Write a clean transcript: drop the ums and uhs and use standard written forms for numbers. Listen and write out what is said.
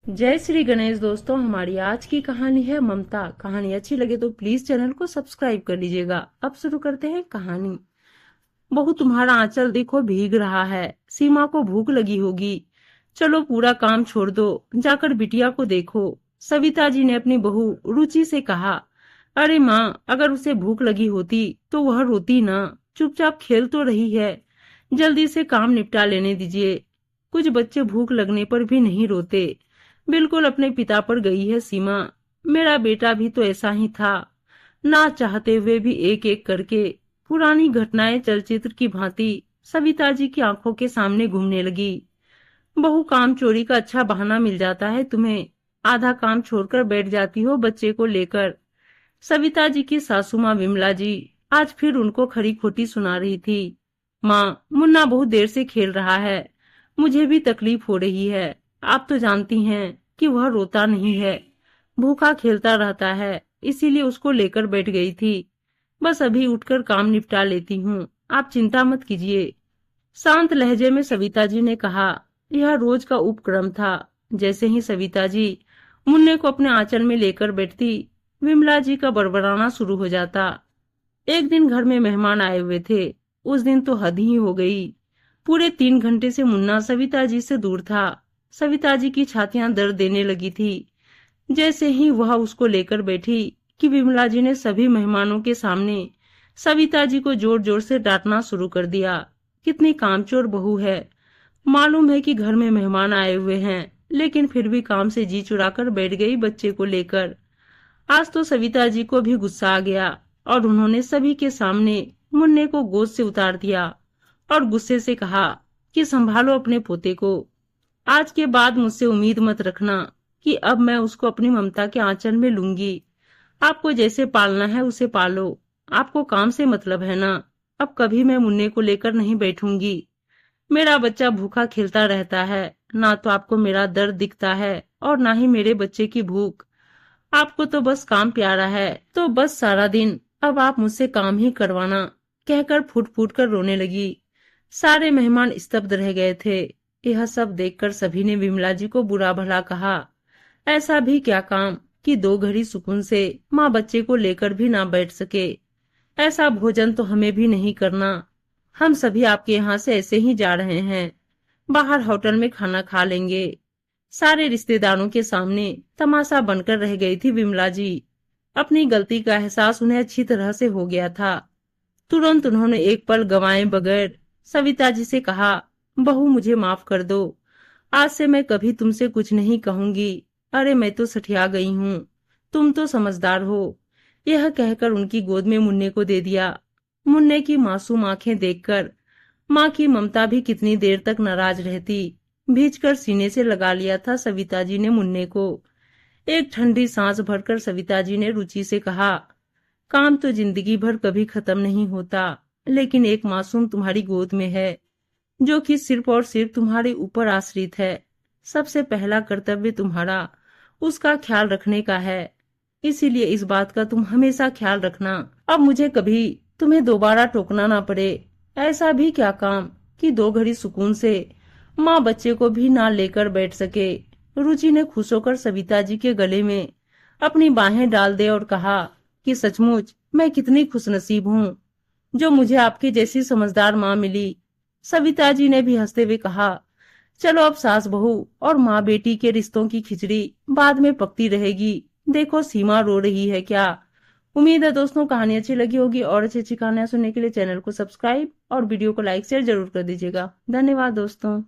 जय श्री गणेश दोस्तों। हमारी आज की कहानी है ममता। कहानी अच्छी लगे तो प्लीज चैनल को सब्सक्राइब कर लीजिएगा। अब शुरू करते हैं कहानी। बहू, तुम्हारा आंचल देखो भीग रहा है। सीमा को भूख लगी होगी। चलो पूरा काम छोड़ दो, जाकर बिटिया को देखो। सविता जी ने अपनी बहू रुचि से कहा। अरे माँ, अगर उसे भूख लगी होती तो वह रोती ना। चुपचाप खेल तो रही है। जल्दी से काम निपटा लेने दीजिए। कुछ बच्चे भूख लगने पर भी नहीं रोते। बिल्कुल अपने पिता पर गई है सीमा। मेरा बेटा भी तो ऐसा ही था। ना चाहते हुए भी एक एक करके पुरानी घटनाएं चलचित्र की भांति सविता जी की आंखों के सामने घूमने लगी। बहू, काम चोरी का अच्छा बहाना मिल जाता है तुम्हें। आधा काम छोड़कर बैठ जाती हो बच्चे को लेकर। सविता जी की सासू माँ विमला जी आज फिर उनको खरी खोटी सुना रही थी। माँ, मुन्ना बहुत देर से खेल रहा है। मुझे भी तकलीफ हो रही है। आप तो जानती हैं कि वह रोता नहीं है, भूखा खेलता रहता है, इसीलिए उसको लेकर बैठ गई थी। बस अभी उठकर काम निपटा लेती हूँ, आप चिंता मत कीजिए। शांत लहजे में सविता जी ने कहा। यह रोज का उपक्रम था। जैसे ही सविता जी मुन्ने को अपने आंचल में लेकर बैठती, विमला जी का बड़बड़ाना शुरू हो जाता। एक दिन घर में मेहमान आए हुए थे। उस दिन तो हद ही हो गई। पूरे 3 घंटे से मुन्ना सविता जी से दूर था। सविता जी की छातियां दर्द देने लगी थी। जैसे ही वह उसको लेकर बैठी कि विमला जी ने सभी मेहमानों के सामने सविता जी को जोर जोर से डांटना शुरू कर दिया। कितनी कामचोर बहू है। मालूम है कि घर में मेहमान आए हुए हैं, लेकिन फिर भी काम से जी चुराकर बैठ गई बच्चे को लेकर। आज तो सविता जी को भी गुस्सा आ गया और उन्होंने सभी के सामने मुन्ने को गोद से उतार दिया और गुस्से से कहा कि संभालो अपने पोते को। आज के बाद मुझसे उम्मीद मत रखना कि अब मैं उसको अपनी ममता के आंचल में लूंगी। आपको जैसे पालना है उसे पालो। आपको काम से मतलब है ना। अब कभी मैं मुन्ने को लेकर नहीं बैठूंगी। मेरा बच्चा भूखा खेलता रहता है। ना तो आपको मेरा दर्द दिखता है और ना ही मेरे बच्चे की भूख। आपको तो बस काम प्यारा है, तो बस सारा दिन अब आप मुझसे काम ही करवाना, कहकर फूट फूट कर रोने लगी। सारे मेहमान स्तब्ध रह गए थे। यह सब देखकर सभी ने विमला जी को बुरा भला कहा। ऐसा भी क्या काम कि 2 घड़ी सुकून से माँ बच्चे को लेकर भी ना बैठ सके। ऐसा भोजन तो हमें भी नहीं करना। हम सभी आपके यहाँ से ऐसे ही जा रहे हैं। बाहर होटल में खाना खा लेंगे। सारे रिश्तेदारों के सामने तमाशा बनकर रह गई थी विमला जी। अपनी गलती का एहसास उन्हें अच्छी तरह से हो गया था। तुरंत उन्होंने एक पल गंवाए बगैर सविता जी से कहा, बहू मुझे माफ कर दो। आज से मैं कभी तुमसे कुछ नहीं कहूंगी। अरे मैं तो सठिया गई हूँ, तुम तो समझदार हो। यह कहकर उनकी गोद में मुन्ने को दे दिया। मुन्ने की मासूम आंखें देखकर माँ की ममता भी कितनी देर तक नाराज रहती। भींचकर सीने से लगा लिया था सविता जी ने मुन्ने को। एक ठंडी सांस भरकर सविता जी ने रुचि से कहा, काम तो जिंदगी भर कभी खत्म नहीं होता, लेकिन एक मासूम तुम्हारी गोद में है जो कि सिर्फ और सिर्फ तुम्हारे ऊपर आश्रित है। सबसे पहला कर्तव्य तुम्हारा उसका ख्याल रखने का है। इसीलिए इस बात का तुम हमेशा ख्याल रखना। अब मुझे कभी तुम्हें दोबारा टोकना ना पड़े। ऐसा भी क्या काम कि 2 घड़ी सुकून से माँ बच्चे को भी ना लेकर बैठ सके। रुचि ने खुश होकर सविता जी के गले में अपनी बाहें डाल दे और कहा कि सचमुच मैं कितनी खुशनसीब हूँ जो मुझे आपकी जैसी समझदार माँ मिली। सविता जी ने भी हंसते हुए कहा, चलो अब सास बहू और माँ बेटी के रिश्तों की खिचड़ी बाद में पकती रहेगी। देखो सीमा रो रही है क्या। उम्मीद है दोस्तों कहानी अच्छी लगी होगी और अच्छी अच्छी कहानियां सुनने के लिए चैनल को सब्सक्राइब और वीडियो को लाइक शेयर जरूर कर दीजिएगा। धन्यवाद दोस्तों।